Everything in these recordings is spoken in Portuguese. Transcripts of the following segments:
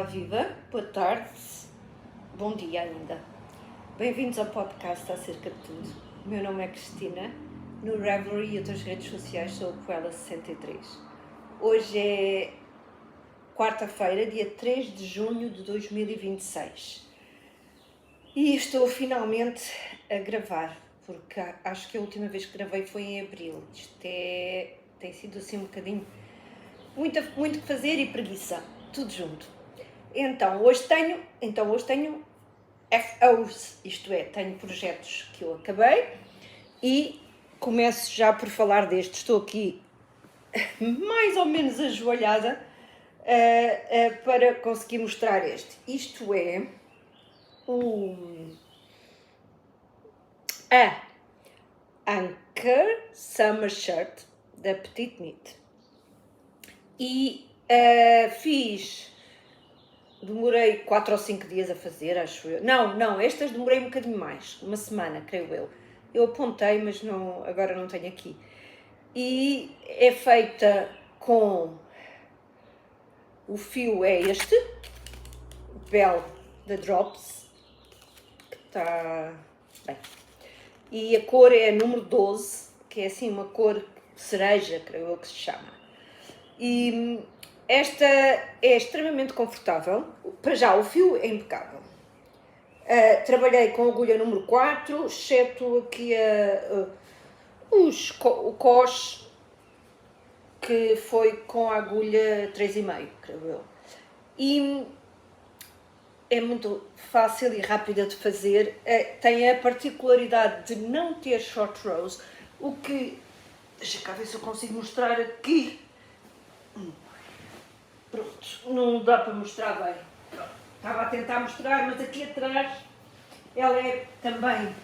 viva, boa tarde, bom dia ainda. Bem-vindos ao podcast Acerca de Tudo. O meu nome é Cristina, no Revelry e outras redes sociais sou o Coela63. Hoje é quarta-feira, dia 3 de junho de 2026. E estou finalmente a gravar, porque acho que a última vez que gravei foi em abril. Isto tem sido assim um bocadinho, muito que fazer e preguiça, tudo junto. Então hoje tenho FOs, isto é, tenho projetos que eu acabei e começo já por falar deste. Estou aqui mais ou menos ajoelhada para conseguir mostrar este. Isto é a Anchor Summer Shirt da Petite Knit e demorei 4 ou 5 dias a fazer, acho eu. Não, estas demorei um bocadinho mais, uma semana, creio eu. Eu apontei, mas agora não tenho aqui. E é feita com... O fio é este, Bell da Drops, que está bem. E a cor é a número 12, que é assim uma cor cereja, creio eu que se chama. E esta é extremamente confortável. Para já, o fio é impecável. Trabalhei com agulha número 4, exceto aqui o coche, que foi com a agulha 3,5, creio eu. E é muito fácil e rápida de fazer. Tem a particularidade de não ter short rows, o que... Deixa cá ver se eu consigo mostrar aqui. Pronto, não dá para mostrar bem. Estava a tentar mostrar, mas aqui atrás ela é também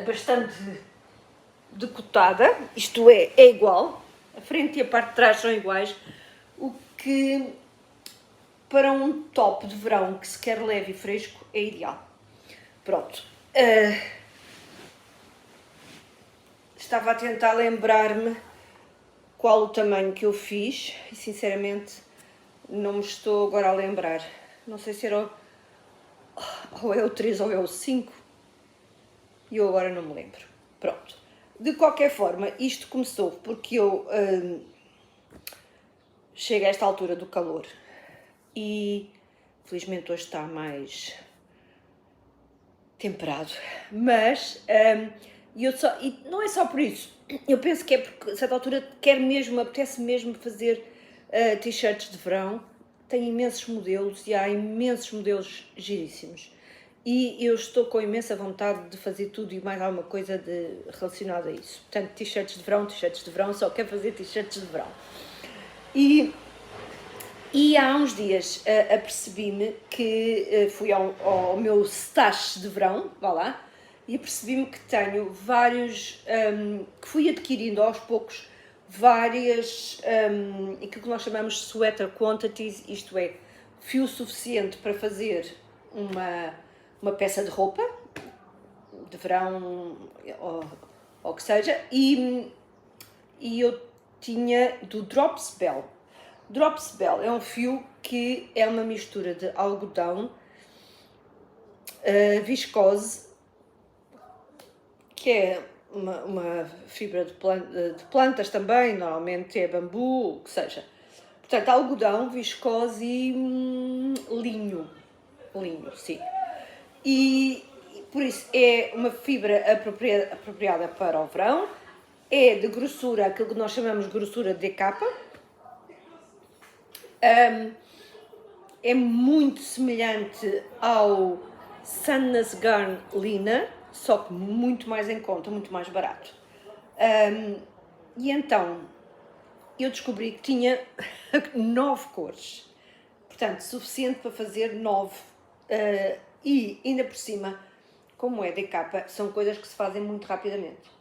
bastante decotada, isto é igual, a frente e a parte de trás são iguais, o que para um top de verão que se quer leve e fresco é ideal. Pronto. Estava a tentar lembrar-me qual o tamanho que eu fiz e sinceramente não me estou agora a lembrar. Não sei se era ou é o 3 ou é o 5 e eu agora não me lembro. Pronto. De qualquer forma, isto começou porque eu chego a esta altura do calor e felizmente hoje está mais temperado, mas e não é só por isso. Eu penso que é porque a certa altura apetece mesmo fazer t-shirts de verão. Tem imensos modelos e há imensos modelos giríssimos. E eu estou com imensa vontade de fazer tudo e mais alguma coisa relacionada a isso. Portanto, t-shirts de verão, só quero fazer t-shirts de verão. E há uns dias apercebi-me que fui ao meu stash de verão, vá lá, e apercebi-me que tenho vários, que fui adquirindo aos poucos, várias, aquilo que nós chamamos de sweater quantities, isto é, fio suficiente para fazer uma peça de roupa, de verão, ou que seja, e eu tinha do Drops Bell. Drops Bell é um fio que é uma mistura de algodão, viscose, que é uma fibra de plantas também, normalmente é bambu, o que seja. Portanto, algodão, viscose e linho, sim. E por isso é uma fibra apropriada para o verão, é de grossura, aquilo que nós chamamos de grossura decapa. É muito semelhante ao Sandnes Garn Lina, só que muito mais em conta, muito mais barato. E então, eu descobri que tinha 9 cores, portanto, suficiente para fazer 9. E, ainda por cima, como é decapa, são coisas que se fazem muito rapidamente.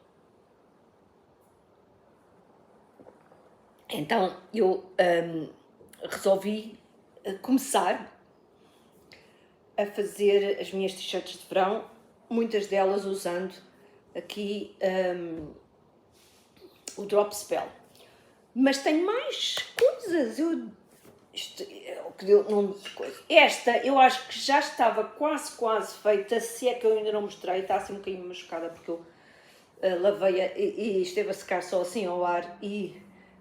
Então, eu resolvi começar a fazer as minhas t-shirts de verão, muitas delas usando aqui o Drop Spell. Mas tenho mais coisas, Isto é o que deu nome de coisa. Esta eu acho que já estava quase feita, se é que eu ainda não mostrei, está assim um bocadinho machucada porque eu lavei-a e esteve a secar só assim ao ar e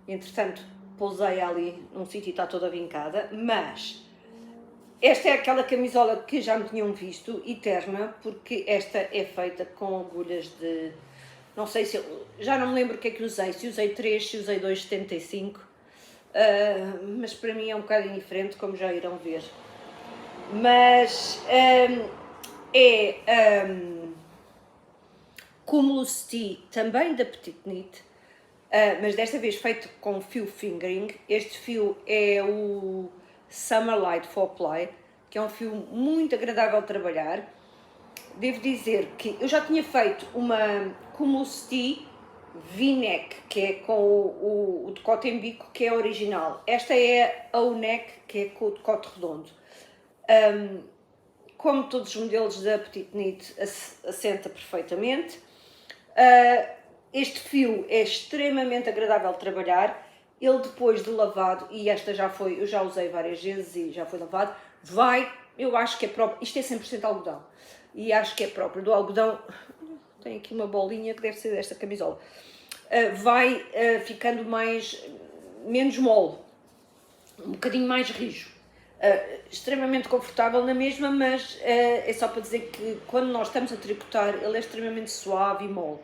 entretanto pousei ali num sítio e está toda vincada, mas esta é aquela camisola que já me tinham visto, eterna, porque esta é feita com agulhas de, não sei se já não me lembro o que é que usei, se usei 3, se usei 2,75, mas para mim é um bocado indiferente, como já irão ver. Mas Cumulus T, também da Petite Knit, mas desta vez feito com fio fingering. Este fio é o Summer Light 4-ply, que é um fio muito agradável de trabalhar. Devo dizer que eu já tinha feito uma Cumulus T V-neck, que é com o decote em bico, que é original. Esta é a O-neck, que é com o decote redondo. Como todos os modelos da Petite Knit, assenta perfeitamente. Este fio é extremamente agradável de trabalhar. Ele depois de lavado, e esta já foi, eu já usei várias vezes e já foi lavado, eu acho que é próprio, isto é 100% algodão, e acho que é próprio do algodão. Tem aqui uma bolinha que deve ser desta camisola. Vai ficando menos mole, um bocadinho mais rijo. Extremamente confortável na mesma, mas é só para dizer que quando nós estamos a tricotar ele é extremamente suave e mole,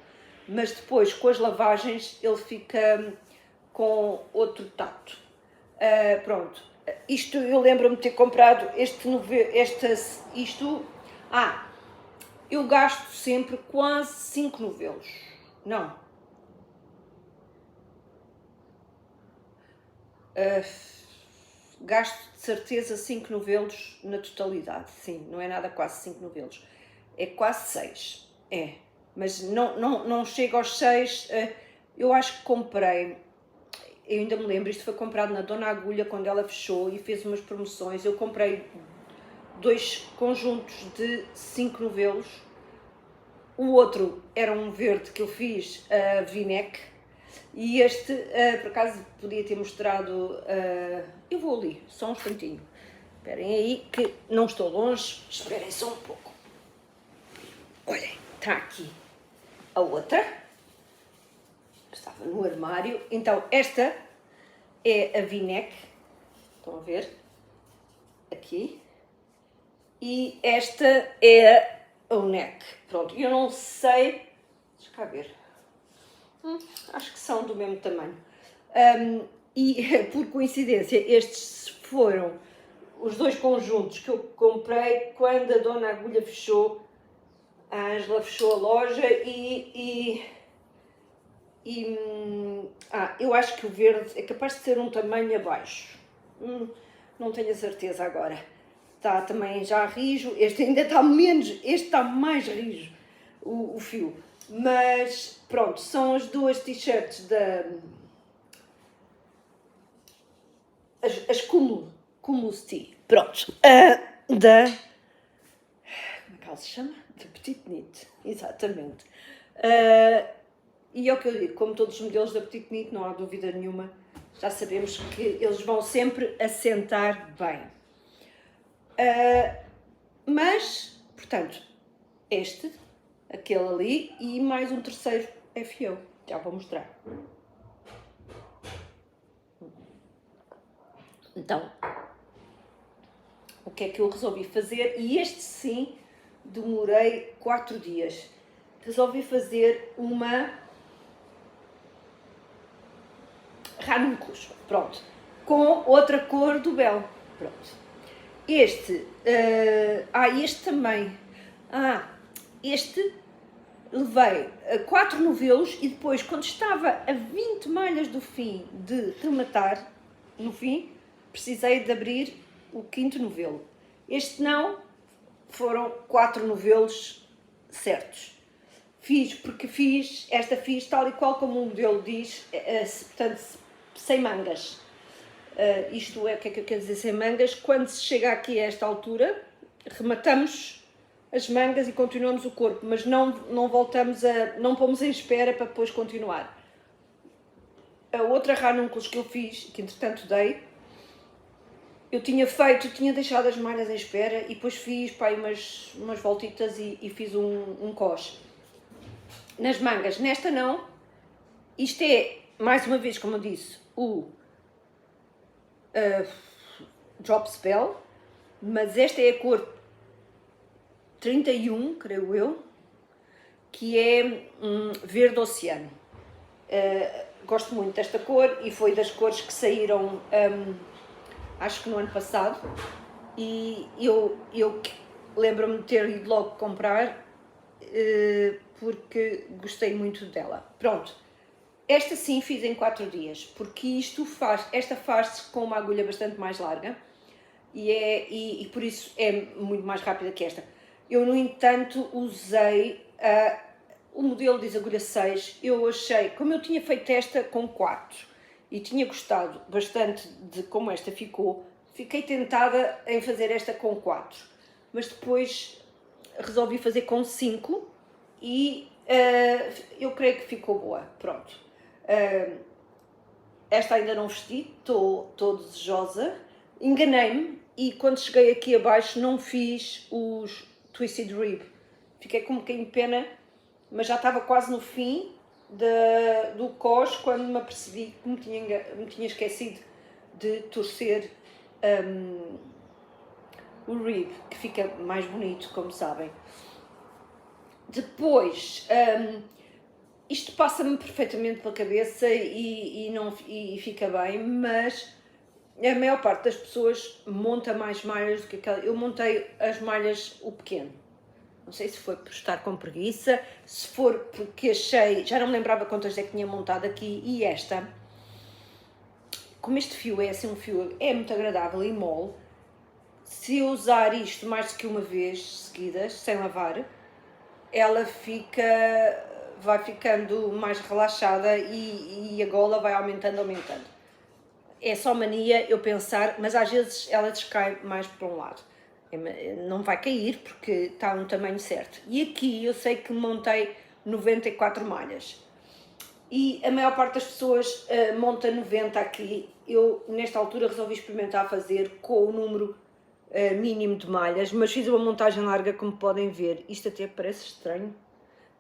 mas depois com as lavagens ele fica com outro tato. Pronto, isto eu lembro-me de ter comprado eu gasto sempre quase 5 novelos, não, gasto de certeza 5 novelos na totalidade, sim, não é nada quase 5 novelos, é quase 6, mas não chego aos 6, eu acho que comprei, eu ainda me lembro, isto foi comprado na Dona Agulha quando ela fechou e fez umas promoções, eu comprei 2 conjuntos de 5 novelos, o outro era um verde que eu fiz V-neck, e este, por acaso, podia ter mostrado, eu vou ali, só um instantinho, esperem aí que não estou longe, esperem só um pouco, olhem, está aqui a outra, estava no armário, então esta é a V-neck, estão a ver, aqui, e esta é a O-neck, pronto, eu não sei, deixa cá ver, acho que são do mesmo tamanho, e por coincidência estes foram os 2 conjuntos que eu comprei quando a Dona Agulha fechou, a Ângela fechou a loja eu acho que o verde é capaz de ser um tamanho abaixo, não tenho a certeza agora, está também já rijo, este ainda está menos, este está mais rijo, o fio, mas pronto, são as 2 t-shirts as Cumulus T, pronto, como é que ela se chama? Da Petite Knit, exatamente. E é o que eu digo, como todos os modelos da Petite Knit, não há dúvida nenhuma, já sabemos que eles vão sempre assentar bem. Mas, portanto, aquele ali e mais um terceiro FO, já vou mostrar. Então, o que é que eu resolvi fazer? E este sim, demorei 4 dias. Resolvi fazer uma ranúnculos, pronto, com outra cor do Bel, pronto. Este também, este levei 4 novelos e depois, quando estava a 20 malhas do fim de rematar, no fim, precisei de abrir o 5º novelo. Este não, foram 4 novelos certos. Fiz tal e qual como o modelo diz, portanto, sem mangas. Isto é, o que é que eu quero dizer sem mangas? Quando se chega aqui a esta altura, rematamos as mangas e continuamos o corpo, mas não pomos em espera para depois continuar. A outra ranúnculos que eu fiz, que entretanto dei, eu tinha deixado as malhas em espera e depois fiz pá, umas voltitas e fiz um cos. Nas mangas, nesta não. Isto é, mais uma vez, como eu disse, o Drop Spell, mas esta é a cor 31, creio eu, que é verde oceano. Gosto muito desta cor e foi das cores que saíram, acho que no ano passado, e eu lembro-me de ter ido logo comprar porque gostei muito dela. Pronto, esta sim fiz em 4 dias, porque esta faz-se com uma agulha bastante mais larga e por isso é muito mais rápida que esta. Eu, no entanto, usei o modelo diz agulha 6, eu achei, como eu tinha feito esta com 4 e tinha gostado bastante de como esta ficou, fiquei tentada em fazer esta com 4, mas depois resolvi fazer com 5 e eu creio que ficou boa, pronto. Esta ainda não vesti, estou desejosa, enganei-me e quando cheguei aqui abaixo não fiz os Twisted Rib, fiquei com um bocadinho de pena, mas já estava quase no fim do cos quando me apercebi que me tinha esquecido de torcer o rib, que fica mais bonito, como sabem. Depois, isto passa-me perfeitamente pela cabeça e fica bem, mas a maior parte das pessoas monta mais malhas do que aquela. Eu montei as malhas o pequeno. Não sei se foi por estar com preguiça, se for porque achei, já não me lembrava quantas é que tinha montado aqui, e esta, como este fio é assim um fio, é muito agradável e mole, se eu usar isto mais do que uma vez seguidas, sem lavar, ela vai ficando mais relaxada e a gola vai aumentando. É só mania eu pensar, mas às vezes ela descai mais para um lado. Não vai cair porque está no tamanho certo. E aqui eu sei que montei 94 malhas. E a maior parte das pessoas monta 90 aqui. Eu, nesta altura, resolvi experimentar fazer com o número mínimo de malhas, mas fiz uma montagem larga, como podem ver. Isto até parece estranho,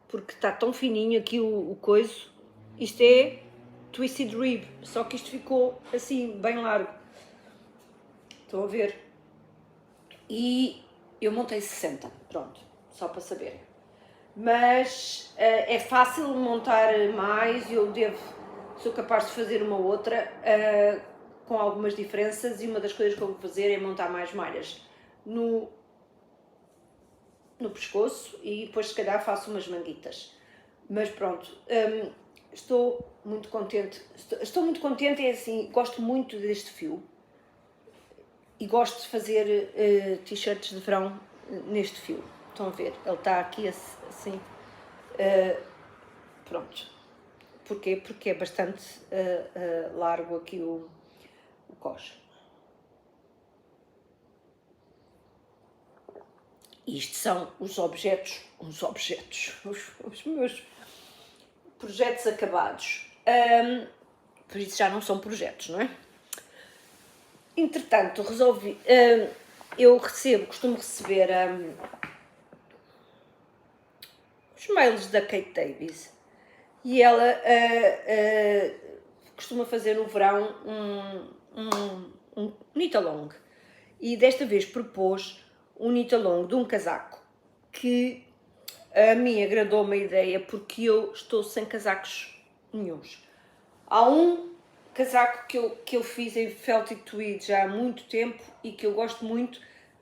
porque está tão fininho aqui o coiso. Isto é Twisted Rib, só que isto ficou assim, bem largo. Estão a ver? E eu montei 60, pronto, só para saberem. Mas é fácil montar mais, sou capaz de fazer uma outra com algumas diferenças, e uma das coisas que eu vou fazer é montar mais malhas no pescoço e depois se calhar faço umas manguitas. Mas pronto, estou muito contente, é assim, gosto muito deste fio. E gosto de fazer t-shirts de verão neste fio. Estão a ver? Ele está aqui assim. Pronto. Porquê? Porque é bastante largo aqui o cos. Isto são os meus projetos acabados. Por isso já não são projetos, não é? Entretanto, eu costumo receber os mails da Kate Davies e ela costuma fazer no verão um knit along, e desta vez propôs um knit along de um casaco que a mim agradou-me a ideia, porque eu estou sem casacos nenhuns. Há um casaco que eu fiz em felted tweed já há muito tempo e que eu gosto muito,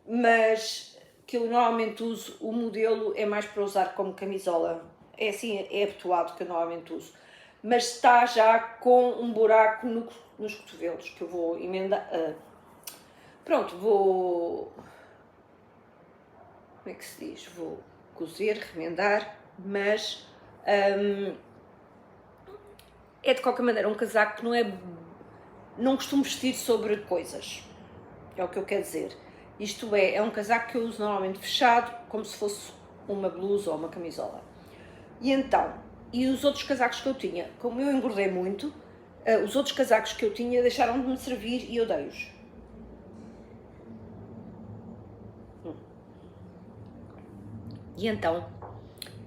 mas que eu normalmente uso, o modelo é mais para usar como camisola, é assim, é habituado que eu normalmente uso, mas está já com um buraco nos cotovelos, que eu vou emendar, pronto, como é que se diz, vou cozer, remendar, mas é de qualquer maneira um casaco que não costumo vestir sobre coisas, é o que eu quero dizer. Isto é um casaco que eu uso normalmente fechado, como se fosse uma blusa ou uma camisola. E então, os outros casacos que eu tinha, como eu engordei muito, os outros casacos que eu tinha deixaram de me servir e eu dei-os. E então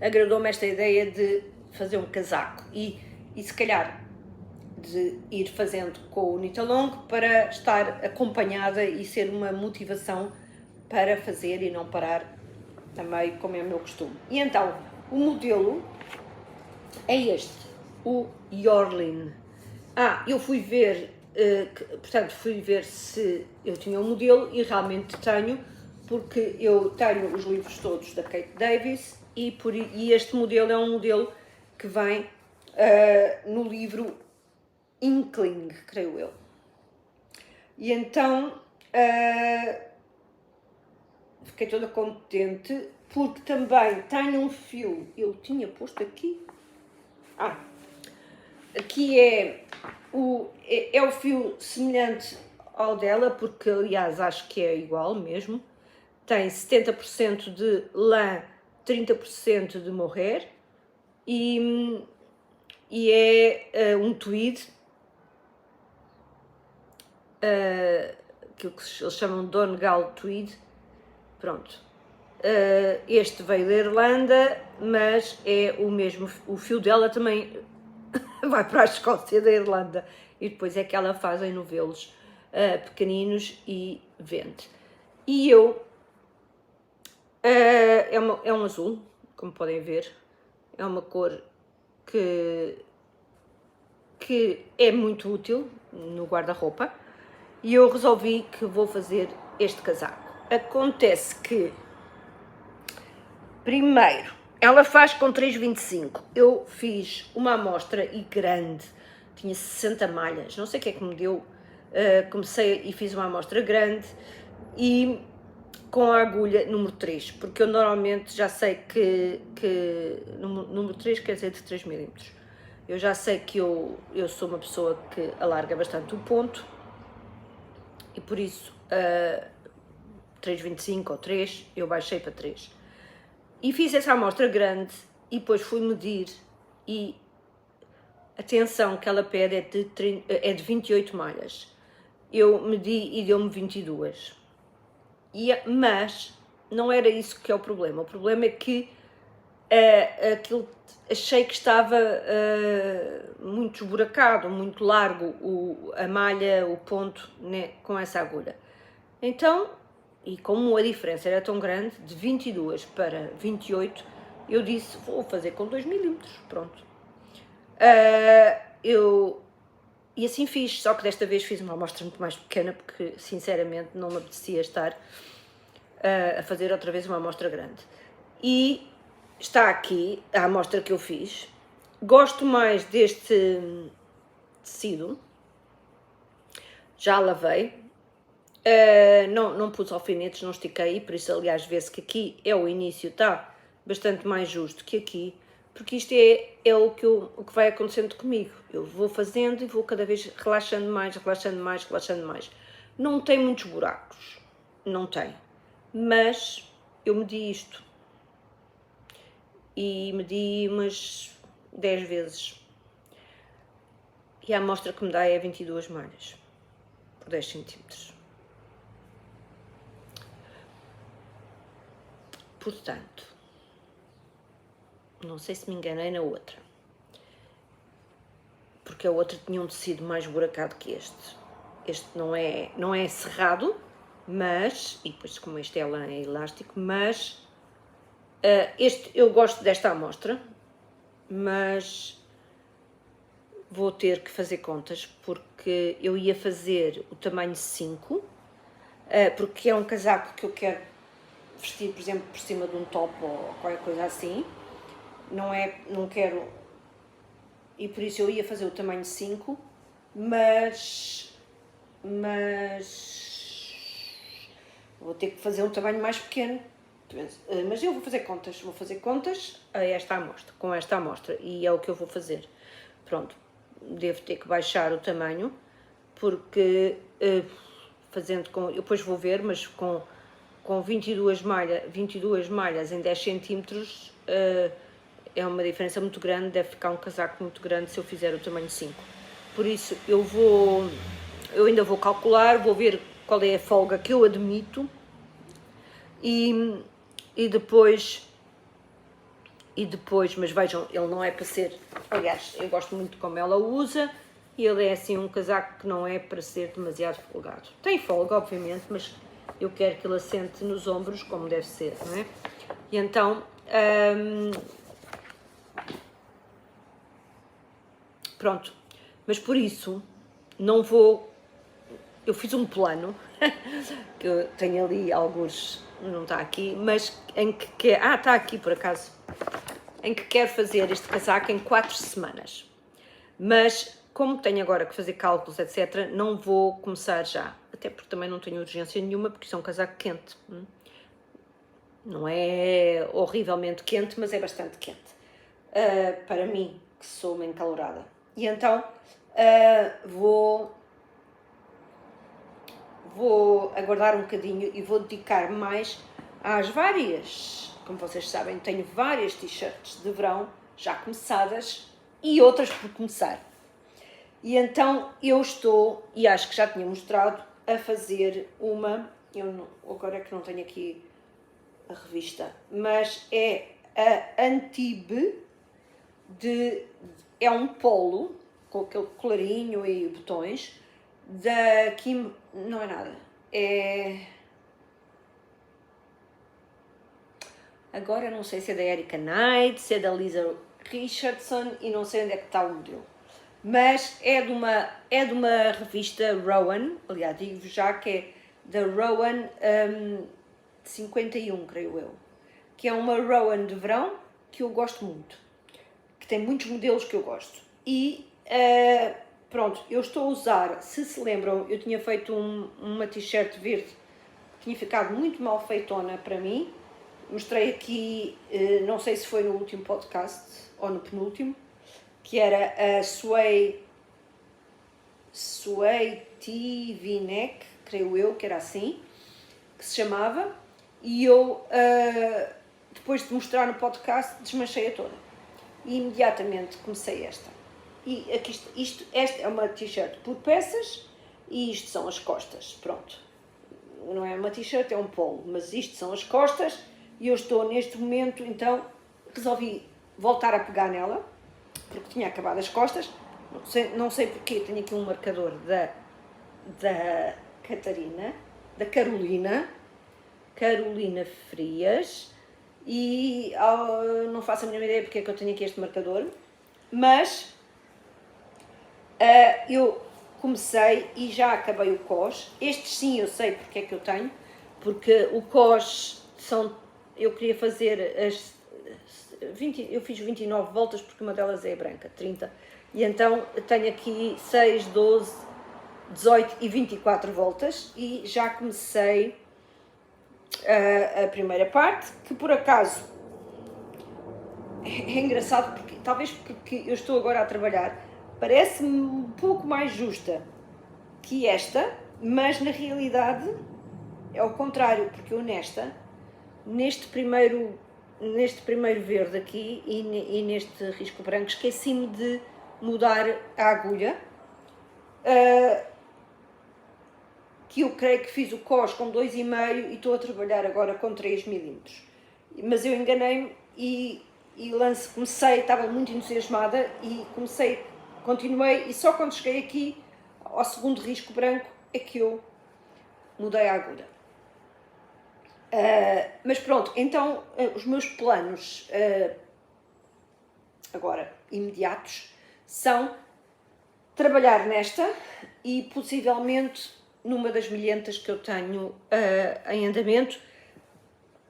agradou-me esta ideia de fazer um casaco e se calhar de ir fazendo com o Nitalong para estar acompanhada e ser uma motivação para fazer e não parar a meio, como é o meu costume. E então, o modelo é este, o Yorlin. Eu fui ver, portanto, fui ver se eu tinha um modelo e realmente tenho, porque eu tenho os livros todos da Kate Davis e este modelo é um modelo que vem no livro Inkling, creio eu. E então fiquei toda contente porque também tenho um fio, eu tinha posto aqui, aqui é o fio semelhante ao dela, porque aliás acho que é igual mesmo, tem 70% de lã, 30% de mohair e é um tweed, aquilo que eles chamam de Donegal tweed, pronto. Este veio da Irlanda, mas é o mesmo, o fio dela também vai para a Escócia da Irlanda e depois é que ela faz em novelos pequeninos e vende. E eu, é um azul, como podem ver, é uma cor que é muito útil no guarda-roupa e eu resolvi que vou fazer este casaco. Acontece que, primeiro, ela faz com 3,25. Eu fiz uma amostra e grande, tinha 60 malhas, não sei o que é que me deu, comecei e fiz uma amostra grande e com a agulha número 3, porque eu normalmente já sei que número 3 quer dizer de 3 mm. Eu já sei que eu sou uma pessoa que alarga bastante o ponto e por isso 3,25 ou 3, eu baixei para 3. E fiz essa amostra grande e depois fui medir e atenção que ela pede é de 28 malhas. Eu medi e deu-me 22. Mas não era isso que é o problema. O problema é que aquilo, achei que estava muito esburacado, muito largo a malha, o ponto, né, com essa agulha. Então, e como a diferença era tão grande, de 22 para 28, eu disse, vou fazer com 2 mm, pronto. E assim fiz, só que desta vez fiz uma amostra muito mais pequena, porque sinceramente não me apetecia estar a fazer outra vez uma amostra grande. E está aqui a amostra que eu fiz. Gosto mais deste tecido, já lavei. Não pus alfinetes, não estiquei, por isso aliás vê-se que aqui é o início, está bastante mais justo que aqui, porque isto é o que vai acontecendo comigo. Eu vou fazendo e vou cada vez relaxando mais, relaxando mais, relaxando mais. Não tem muitos buracos, não tem, mas eu medi isto e medi umas 10 vezes e a amostra que me dá é 22 malhas por 10 cm. Portanto, não sei se me enganei na outra, porque a outra tinha um tecido mais buracado que este. Este não é cerrado, mas, e depois como este é lã, é elástico, mas este eu gosto desta amostra, mas vou ter que fazer contas, porque eu ia fazer o tamanho 5, porque é um casaco que eu quero vestir, por exemplo, por cima de um top ou qualquer coisa assim, não quero, e por isso eu ia fazer o tamanho 5, mas vou ter que fazer um tamanho mais pequeno, mas eu vou fazer contas a esta amostra, com esta amostra, e é o que eu vou fazer. Pronto, devo ter que baixar o tamanho, porque fazendo com, eu depois vou ver, mas com 22 malhas em 10 cm é uma diferença muito grande, deve ficar um casaco muito grande se eu fizer o tamanho 5. Por isso eu ainda vou calcular, vou ver qual é a folga que eu admito e depois E depois, mas vejam, ele não é para ser, aliás, eu gosto muito de como ela usa, e ele é assim um casaco que não é para ser demasiado folgado. Tem folga, obviamente, mas eu quero que ele assente nos ombros como deve ser, não é? E então, pronto, mas por isso não vou, eu fiz um plano, que eu tenho ali alguns, não está aqui, mas em que quer, está aqui por acaso, em que quero fazer este casaco em 4 semanas, mas como tenho agora que fazer cálculos, etc., não vou começar já, até porque também não tenho urgência nenhuma, porque isso é um casaco quente, não é horrivelmente quente, mas é bastante quente, para mim, que sou uma encalorada, e então vou aguardar um bocadinho e vou dedicar mais às várias, como vocês sabem, tenho várias t-shirts de verão já começadas e outras por começar. E então eu estou, e acho que já tinha mostrado, a fazer uma, eu não, agora é que não tenho aqui a revista, mas é a Antibes, é um polo com aquele colarinho e botões, da Kim, não é nada, agora não sei se é da Erika Knight, se é da Lisa Richardson e não sei onde é que está o modelo, mas é de uma revista Rowan, aliás digo já que é da Rowan 51, creio eu, que é uma Rowan de verão que eu gosto muito, que tem muitos modelos que eu gosto, e pronto, eu estou a usar, se lembram, eu tinha feito uma t-shirt verde que tinha ficado muito mal feitona para mim, mostrei aqui, não sei se foi no último podcast ou no penúltimo, que era a Sway V-neck, creio eu, que era assim, que se chamava, e eu, depois de mostrar no podcast, desmanchei-a toda. E imediatamente comecei esta. E aqui, esta é uma t-shirt por peças, e isto são as costas, pronto. Não é uma t-shirt, é um polo, mas isto são as costas, e eu estou neste momento, então, resolvi voltar a pegar nela, porque tinha acabado as costas, não sei porquê, tenho aqui um marcador da Carolina Frias, e não faço a mínima ideia porque é que eu tenho aqui este marcador, mas eu comecei e já acabei o cos. Estes sim eu sei porque é que eu tenho, porque o cos eu queria fazer as 20, eu fiz 29 voltas porque uma delas é branca, 30, e então tenho aqui 6, 12, 18 e 24 voltas e já comecei a primeira parte, que por acaso é engraçado, porque talvez porque eu estou agora a trabalhar, parece-me um pouco mais justa que esta, mas na realidade é o contrário, porque eu neste primeiro verde aqui e neste risco branco esqueci-me de mudar a agulha, que eu creio que fiz o cos com 2,5 e estou a trabalhar agora com 3 milímetros, mas eu enganei-me e comecei, estava muito entusiasmada e continuei, e só quando cheguei aqui ao segundo risco branco é que eu mudei a agulha. Mas pronto, então os meus planos agora imediatos são trabalhar nesta e possivelmente numa das milhentas que eu tenho em andamento.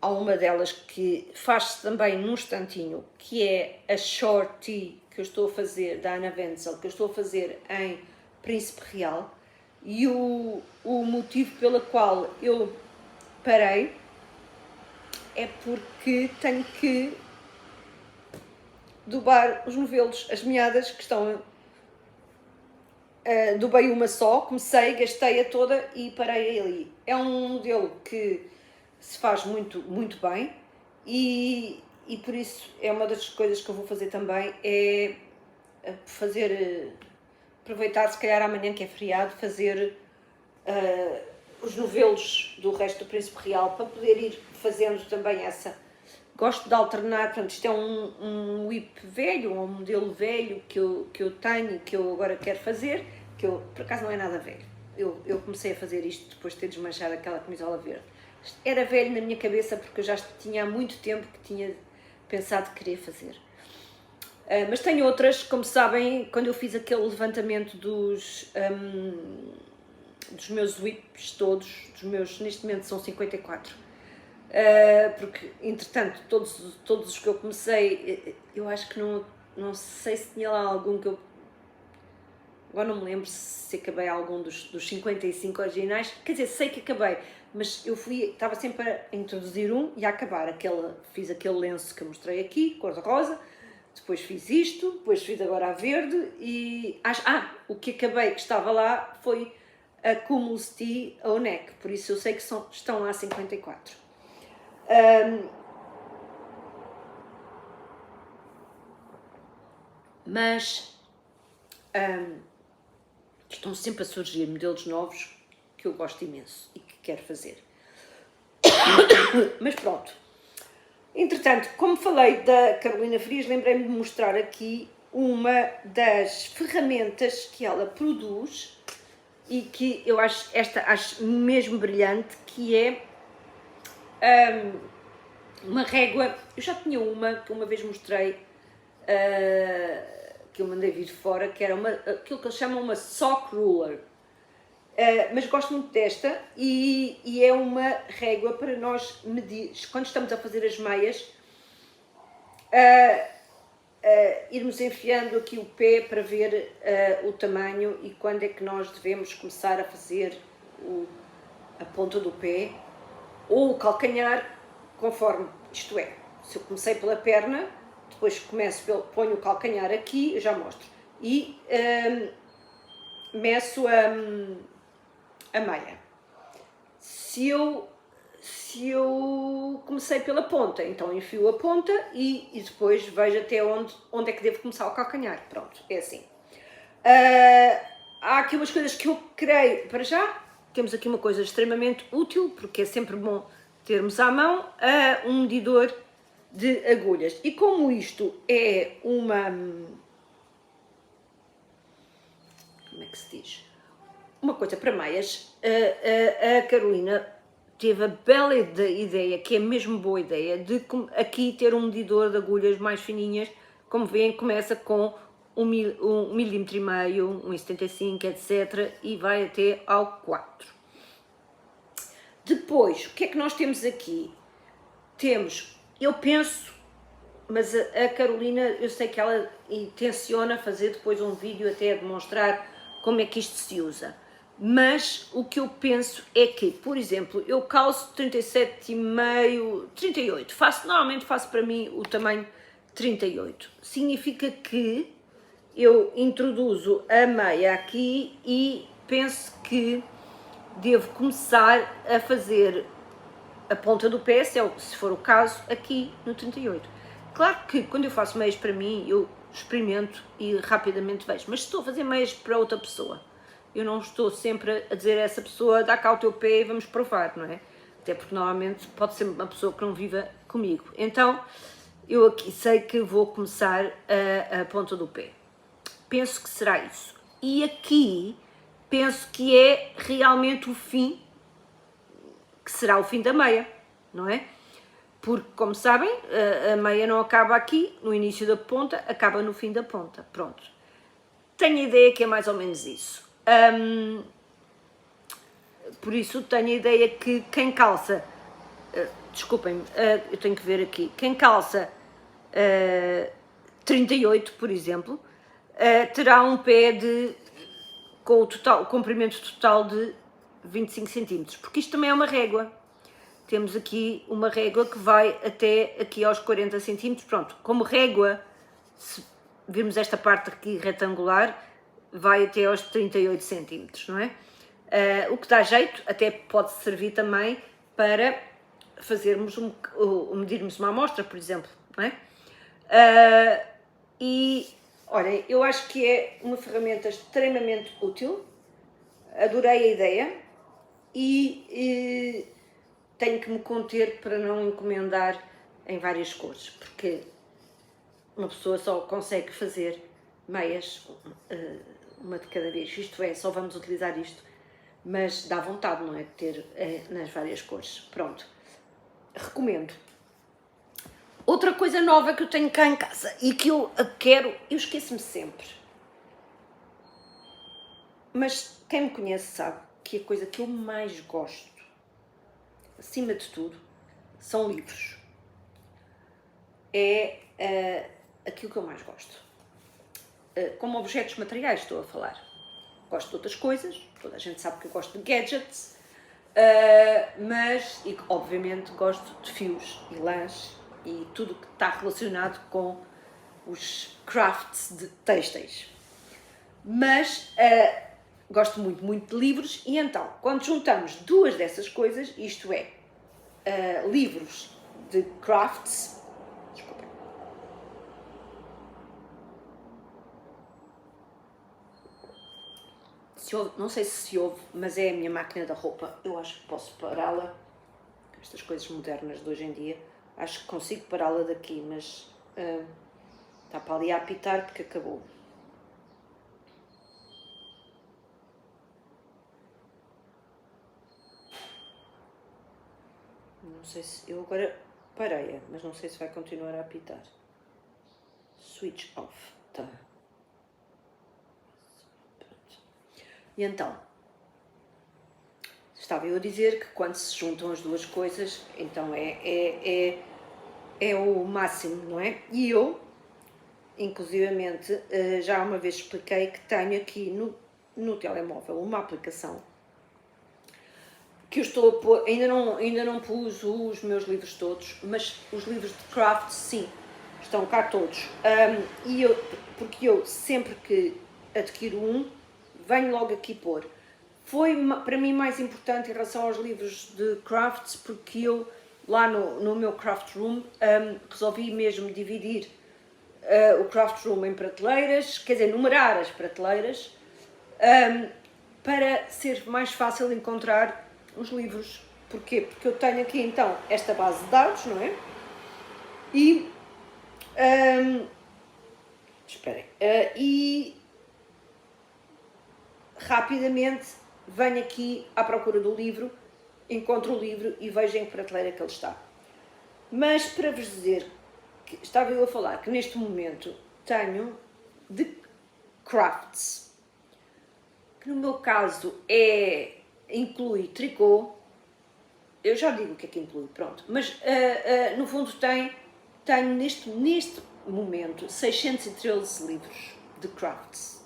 Há uma delas que faz-se também num instantinho, que é a Short Tee que eu estou a fazer, da Anna Wenzel, que eu estou a fazer em Príncipe Real, e o motivo pelo qual eu parei é porque tenho que dobar os novelos, as meadas que estão... dobei uma só, comecei, gastei-a toda e parei ali. É um modelo que se faz muito, muito bem e por isso é uma das coisas que eu vou fazer também, é aproveitar se calhar amanhã que é feriado, fazer os novelos do resto do Príncipe Real para poder ir fazendo também essa gosto de alternar, portanto, isto é um whip velho, um modelo velho que eu tenho e que eu agora quero fazer, que eu, por acaso, não é nada velho. Eu comecei a fazer isto depois de ter desmanchado aquela camisola verde. Era velho na minha cabeça porque eu já tinha há muito tempo que tinha pensado que queria fazer. Mas tenho outras, como sabem, quando eu fiz aquele levantamento dos meus whips todos, neste momento são 54. Porque, entretanto, todos os que eu comecei, eu acho que não sei se tinha lá algum que eu... Agora não me lembro se acabei algum dos 55 originais, quer dizer, sei que acabei, mas eu estava sempre a introduzir um e a acabar. Fiz aquele lenço que eu mostrei aqui, cor-de-rosa, depois fiz isto, depois fiz agora a verde e... o que acabei que estava lá foi a Cumulus T ao neck, por isso eu sei que estão lá 54. Mas estão sempre a surgir modelos novos que eu gosto imenso e que quero fazer. Mas pronto. Entretanto, como falei da Carolina Frias, lembrei-me de mostrar aqui uma das ferramentas que ela produz e que eu acho mesmo brilhante, que é uma régua. Eu já tinha uma que uma vez mostrei, que eu mandei vir de fora, que era aquilo que eles chamam uma sock ruler. Mas gosto muito desta e é uma régua para nós medir, quando estamos a fazer as meias, irmos enfiando aqui o pé para ver o tamanho e quando é que nós devemos começar a fazer a ponta do pé ou o calcanhar, conforme, isto é, se eu comecei pela perna, depois ponho o calcanhar aqui, eu já mostro, e meço a meia. Se eu comecei pela ponta, então enfio a ponta e depois vejo até onde é que devo começar o calcanhar. Pronto, é assim. Há aqui umas coisas que eu creio, para já, temos aqui uma coisa extremamente útil, porque é sempre bom termos à mão um medidor de agulhas. E como isto é como é que se diz? Uma coisa para meias, a Carolina teve a bela ideia, que é mesmo boa ideia, de aqui ter um medidor de agulhas mais fininhas. Como veem, começa com 1,5 milímetro, 1,75, etc. e vai até ao 4. Depois, o que é que nós temos aqui? Eu penso, mas a Carolina, eu sei que ela intenciona fazer depois um vídeo até a demonstrar como é que isto se usa. Mas o que eu penso é que, por exemplo, eu calço 37,5, 38. Normalmente faço para mim o tamanho 38. Significa que eu introduzo a meia aqui e penso que devo começar a fazer a ponta do pé, se for o caso, aqui no 38. Claro que quando eu faço meias para mim, eu experimento e rapidamente vejo. Mas se estou a fazer meias para outra pessoa, eu não estou sempre a dizer a essa pessoa, dá cá o teu pé e vamos provar, não é? Até porque normalmente pode ser uma pessoa que não viva comigo. Então, eu aqui sei que vou começar a ponta do pé. Penso que será isso. E aqui, penso que é realmente o fim, que será o fim da meia, não é? Porque, como sabem, a meia não acaba aqui, no início da ponta, acaba no fim da ponta. Pronto. Tenho a ideia que é mais ou menos isso. Por isso tenho a ideia que quem calça, desculpem-me, eu tenho que ver aqui, quem calça 38, por exemplo, terá um pé com o comprimento total de 25 cm, porque isto também é uma régua. Temos aqui uma régua que vai até aqui aos 40 cm, pronto, como régua, se virmos esta parte aqui retangular, vai até aos 38 cm, não é? O que dá jeito, até pode servir também para fazermos medirmos uma amostra, por exemplo, não é? E, olha, eu acho que é uma ferramenta extremamente útil, adorei a ideia e tenho que me conter para não encomendar em várias cores, porque uma pessoa só consegue fazer meias, uma de cada vez, isto é, só vamos utilizar isto, mas dá vontade, não é, de ter nas várias cores. Pronto, recomendo. Outra coisa nova que eu tenho cá em casa e que eu quero, eu esqueço-me sempre, mas quem me conhece sabe que a coisa que eu mais gosto, acima de tudo, são livros. É aquilo que eu mais gosto. Como objetos materiais estou a falar. Gosto de outras coisas, toda a gente sabe que eu gosto de gadgets, mas, e, obviamente, gosto de fios e lãs e tudo que está relacionado com os crafts de têxteis. Mas gosto muito, muito de livros e então, quando juntamos duas dessas coisas, isto é, livros de crafts, desculpem, não sei se ouve, mas é a minha máquina da roupa, eu acho que posso pará-la, estas coisas modernas de hoje em dia, acho que consigo pará-la daqui, mas está para ali a apitar porque acabou. Não sei se, eu agora parei, mas não sei se vai continuar a apitar. Switch off, tá. E então, estava eu a dizer que quando se juntam as duas coisas, então é o máximo, não é? E eu, inclusivamente, já uma vez expliquei que tenho aqui no telemóvel uma aplicação que eu estou a pôr, ainda não pus os meus livros todos, mas os livros de craft, sim, estão cá todos. Porque eu, sempre que adquiro um, venho logo aqui pôr. Foi para mim mais importante em relação aos livros de crafts, porque eu, lá no meu craft room, resolvi mesmo dividir o craft room em prateleiras, quer dizer, numerar as prateleiras, para ser mais fácil encontrar os livros. Porquê? Porque eu tenho aqui então esta base de dados, não é? E esperem, e rapidamente venho aqui à procura do livro, encontro o livro e vejo em que prateleira que ele está. Mas para vos dizer, que estava eu a falar que neste momento tenho de crafts, que no meu caso inclui tricô, eu já digo o que é que inclui, pronto, mas no fundo tenho neste momento 613 livros de crafts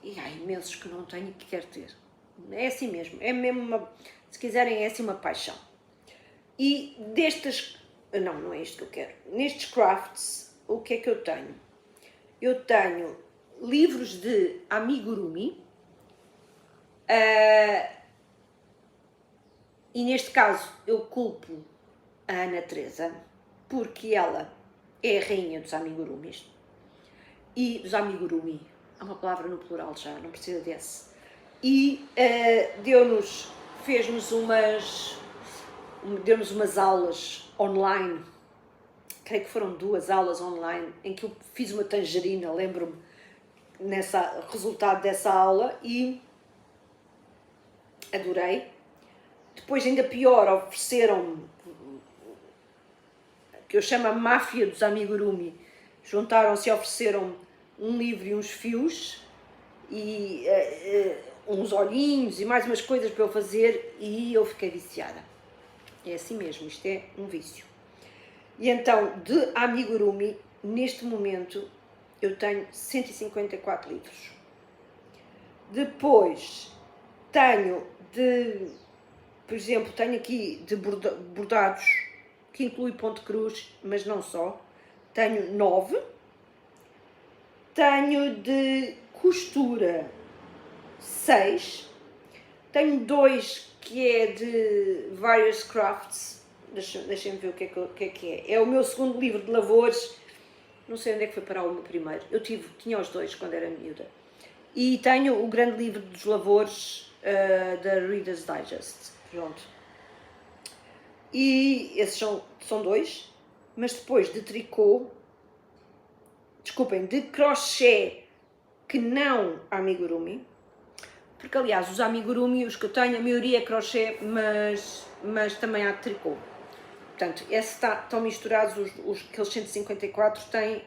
e há imensos que não tenho e que quero ter. É assim mesmo, é mesmo se quiserem, é assim uma paixão. E destas, não é isto que eu quero, nestes crafts, o que é que eu tenho? Eu tenho livros de amigurumi, e neste caso eu culpo a Ana Teresa, porque ela é a rainha dos amigurumis. E dos amigurumi, há uma palavra no plural já, não precisa desse. E fez-nos umas aulas online, creio que foram 2 aulas online, em que eu fiz uma tangerina, lembro-me, resultado dessa aula, e adorei. Depois, ainda pior, ofereceram-me, que eu chamo a máfia dos amigurumi, juntaram-se e ofereceram-me um livro e uns fios, e uns olhinhos e mais umas coisas para eu fazer, e eu fiquei viciada. É assim mesmo, isto é um vício. E então, de amigurumi, neste momento, eu tenho 154 livros. Depois, por exemplo, tenho aqui de bordados, que inclui ponto cruz, mas não só. Tenho 9. Tenho de costura 6. Tenho 2 que é de various crafts. Deixem-me ver o que é que é. É o meu segundo livro de lavores. Não sei onde é que foi parar o meu primeiro. Eu tinha os 2 quando era miúda. E tenho o grande livro dos lavores da Reader's Digest. Pronto. E esses são 2. mas depois de tricô, desculpem, de crochê que não amigurumi, porque aliás os amigurumi, os que eu tenho, a maioria é crochê, mas também há tricô. Portanto, estão misturados, aqueles 154 têm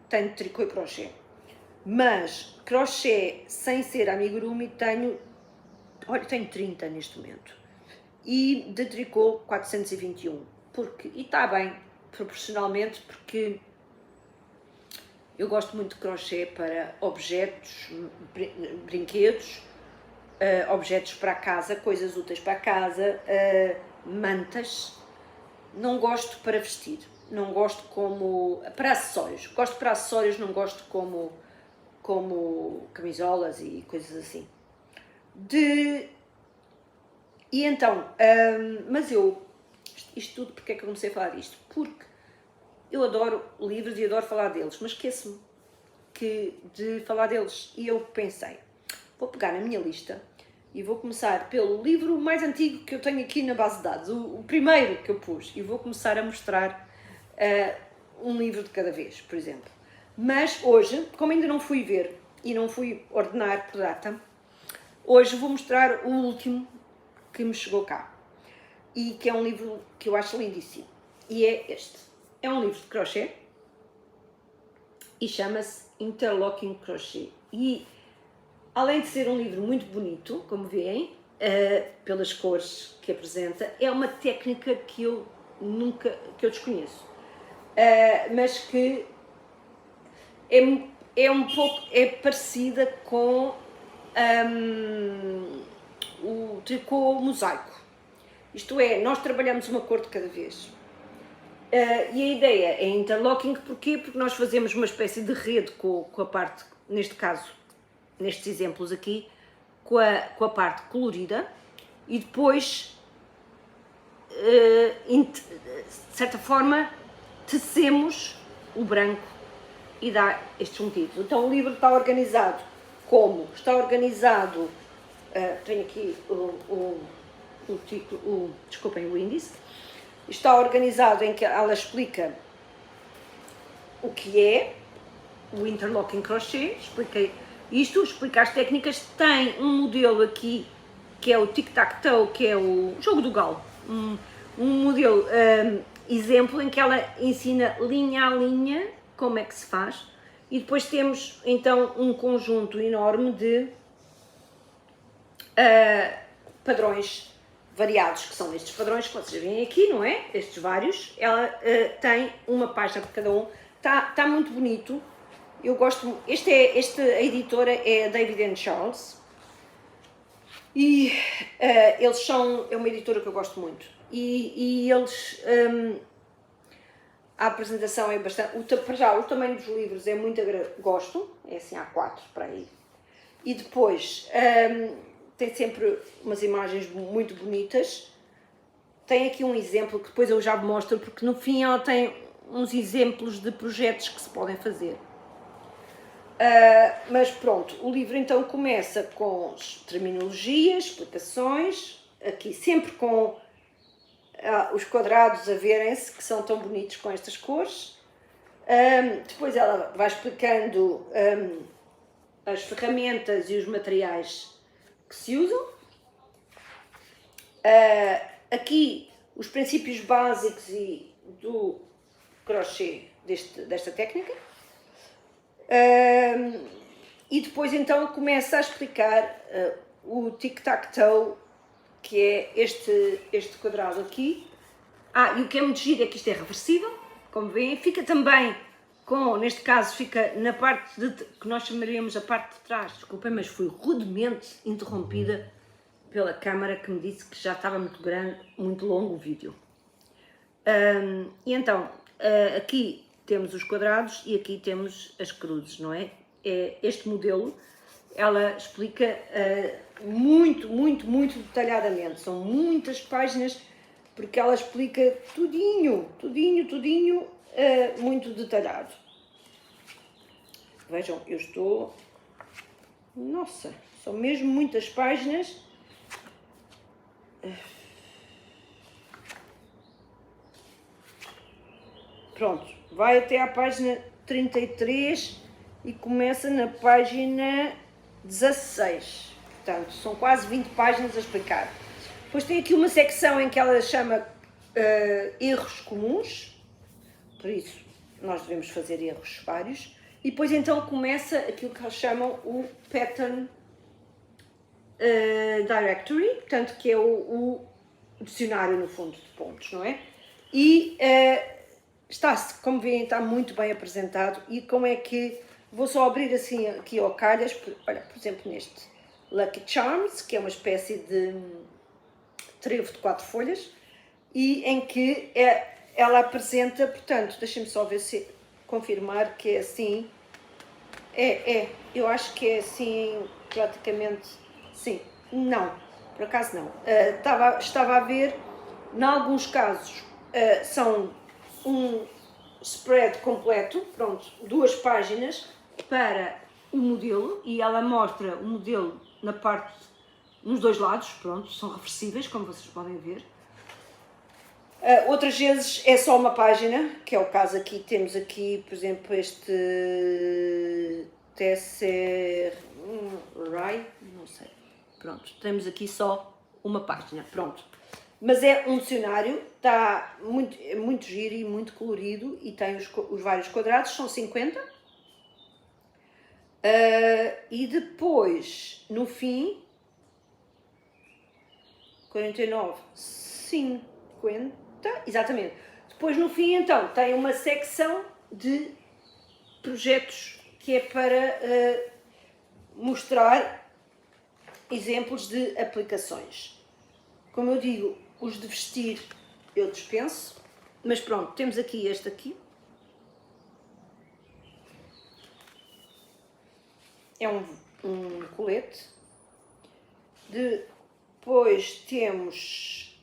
de tricô e crochê. Mas crochê sem ser amigurumi tenho 30 neste momento. E de tricô 421. E está bem, proporcionalmente, porque eu gosto muito de crochê para objetos, brinquedos, objetos para a casa, coisas úteis para a casa, mantas. Não gosto para vestir, não gosto como... para acessórios. Gosto para acessórios, não gosto como camisolas e coisas assim. E então, mas isto tudo, porque é que eu comecei a falar disto? Porque eu adoro livros e adoro falar deles, mas esqueço-me de falar deles. E eu pensei, vou pegar na minha lista e vou começar pelo livro mais antigo que eu tenho aqui na base de dados, o primeiro que eu pus, e vou começar a mostrar um livro de cada vez, por exemplo. Mas hoje, como ainda não fui ver e não fui ordenar por data, hoje vou mostrar o último que me chegou cá, e que é um livro que eu acho lindíssimo, e é este. É um livro de crochê e chama-se Interlocking Crochet. E além de ser um livro muito bonito, como veem, pelas cores que apresenta, é uma técnica que eu desconheço, mas que é parecida com o tricô mosaico. Isto é, nós trabalhamos uma cor de cada vez. E a ideia é interlocking, porquê? Porque nós fazemos uma espécie de rede com a parte, neste caso, nestes exemplos aqui, com a parte colorida, e depois, de certa forma, tecemos o branco e dá estes motivos. Então o livro está organizado como? Está organizado, tenho aqui desculpem, o índice. Está organizado em que ela explica o que é o interlocking crochet, explica as técnicas. Tem um modelo aqui que é o tic-tac-toe, que é o jogo do galo, um modelo exemplo em que ela ensina linha a linha como é que se faz, e depois temos então um conjunto enorme de padrões variados, que são estes padrões que vocês veem aqui, não é? Estes vários. Ela tem uma página para cada um. Está muito bonito. Eu gosto. A editora é David & Charles. E eles são... É uma editora que eu gosto muito. E eles... a apresentação é bastante... Para já, o tamanho dos livros é muito... Gosto. É assim, há 4 para aí. E depois... tem sempre umas imagens muito bonitas. Tem aqui um exemplo que depois eu já mostro, porque no fim ela tem uns exemplos de projetos que se podem fazer. Mas pronto, o livro então começa com terminologias, explicações, aqui sempre com os quadrados a verem-se, que são tão bonitos com estas cores. Depois ela vai explicando as ferramentas e os materiais que se usam. Aqui os princípios básicos do crochê desta técnica. E depois então começa a explicar o tic-tac-toe, que é este quadrado aqui. E o que é muito giro é que isto é reversível, como veem. Fica também neste caso, fica na parte que nós chamaríamos a parte de trás. Desculpem, mas fui rudemente interrompida pela câmara, que me disse que já estava muito grande, muito longo o vídeo. E então, aqui temos os quadrados e aqui temos as cruzes, não é? Este modelo, ela explica muito, muito, muito detalhadamente. São muitas páginas, porque ela explica tudinho, muito detalhado. Vejam, eu estou... Nossa, são mesmo muitas páginas. vai até à página 33 e começa na página 16. Portanto, são quase 20 páginas a explicar. Depois tem aqui uma secção em que ela chama erros comuns, por isso nós devemos fazer erros vários. E depois então começa aquilo que eles chamam o Pattern Directory, portanto que é o dicionário no fundo de pontos, não é? E está-se, como veem, está muito bem apresentado. E como é que, vou só abrir assim aqui ao calhas, olha, por exemplo neste Lucky Charms, que é uma espécie de trevo de 4 folhas, e em que ela apresenta, portanto, deixem-me só ver se confirmar que é assim, eu acho que é assim, praticamente, sim, não, por acaso não, estava a ver, em alguns casos são um spread completo, pronto, 2 páginas para o modelo, e ela mostra o modelo na parte, nos 2 lados, pronto, são reversíveis, como vocês podem ver. Outras vezes é só uma página, que é o caso aqui, temos aqui, por exemplo, este Tesser Rai, não sei, pronto, temos aqui só uma página, pronto. Mas é um dicionário, está muito giro e muito colorido, e tem os vários quadrados, são 50. E depois, no fim, 49, 50, exatamente. Depois, no fim, então, tem uma secção de projetos que é para mostrar exemplos de aplicações. Como eu digo, os de vestir eu dispenso, mas pronto, temos aqui este aqui. É um colete. Depois temos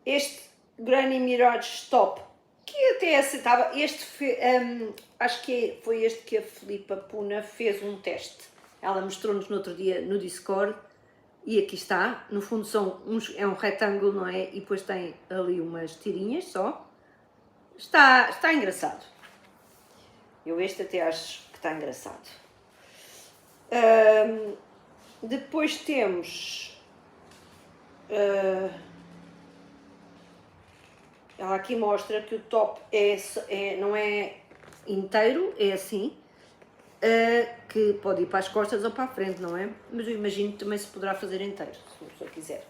este Granny Mirage Stop, que até aceitava. Este acho que foi este que a Filipa Puna fez um teste. Ela mostrou-nos no outro dia no Discord, e aqui está. No fundo é um retângulo, não é? E depois tem ali umas tirinhas só. Está engraçado. Eu este até acho que está engraçado. Depois temos... ela aqui mostra que o top não é inteiro, é assim, que pode ir para as costas ou para a frente, não é? Mas eu imagino que também se poderá fazer inteiro, se a pessoa quiser.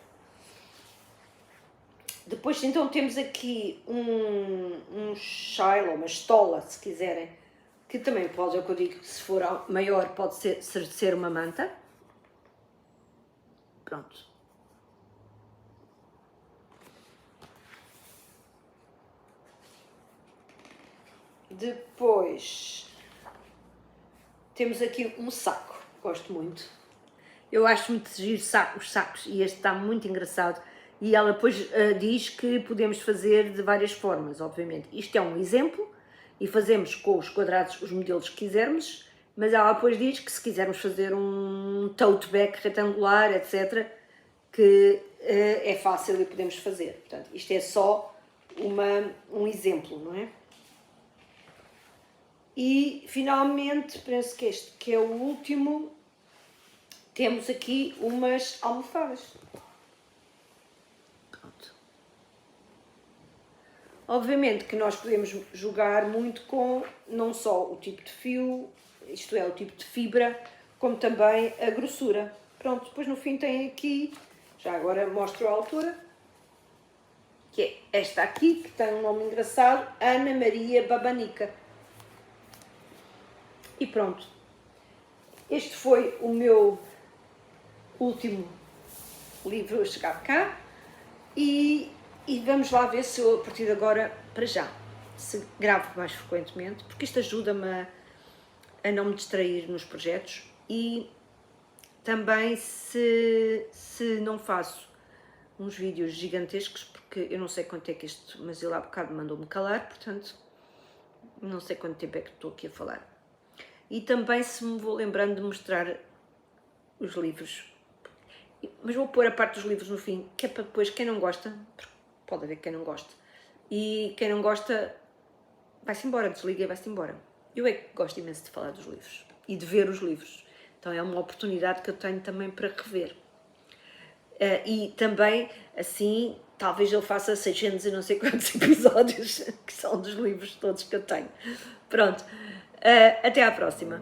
Depois então temos aqui um shile, ou uma estola, se quiserem, que também pode, é o que eu digo, se for maior pode ser uma manta. Pronto. Depois temos aqui um saco, gosto muito. Eu acho muito giro os sacos, e este está muito engraçado. E ela depois diz que podemos fazer de várias formas, obviamente. Isto é um exemplo, e fazemos com os quadrados os modelos que quisermos, mas ela depois diz que se quisermos fazer um tote bag retangular, etc., que é fácil e podemos fazer. Portanto, isto é só um exemplo, não é? E finalmente, penso que este que é o último, temos aqui umas almofadas. Pronto. Obviamente que nós podemos jogar muito com não só o tipo de fio, isto é, o tipo de fibra, como também a grossura. Pronto, depois no fim tem aqui, já agora mostro a altura, que é esta aqui, que tem um nome engraçado, Ana Maria Babanica. E pronto, este foi o meu último livro a chegar cá, e vamos lá ver se eu, a partir de agora, para já, se gravo mais frequentemente, porque isto ajuda-me a não me distrair nos projetos, e também se não faço uns vídeos gigantescos, porque eu não sei quanto é que isto, mas ele há bocado mandou-me calar, portanto, não sei quanto tempo é que estou aqui a falar. E também se me vou lembrando de mostrar os livros, mas vou pôr a parte dos livros no fim, que é para depois quem não gosta, porque pode haver quem não goste, E quem não gosta, vai-se embora, desliga e vai-se embora. Eu é que gosto imenso de falar dos livros e de ver os livros. Então é uma oportunidade que eu tenho também para rever. E também, assim, talvez eu faça 600 e não sei quantos episódios, que são dos livros todos que eu tenho. Pronto, até à próxima.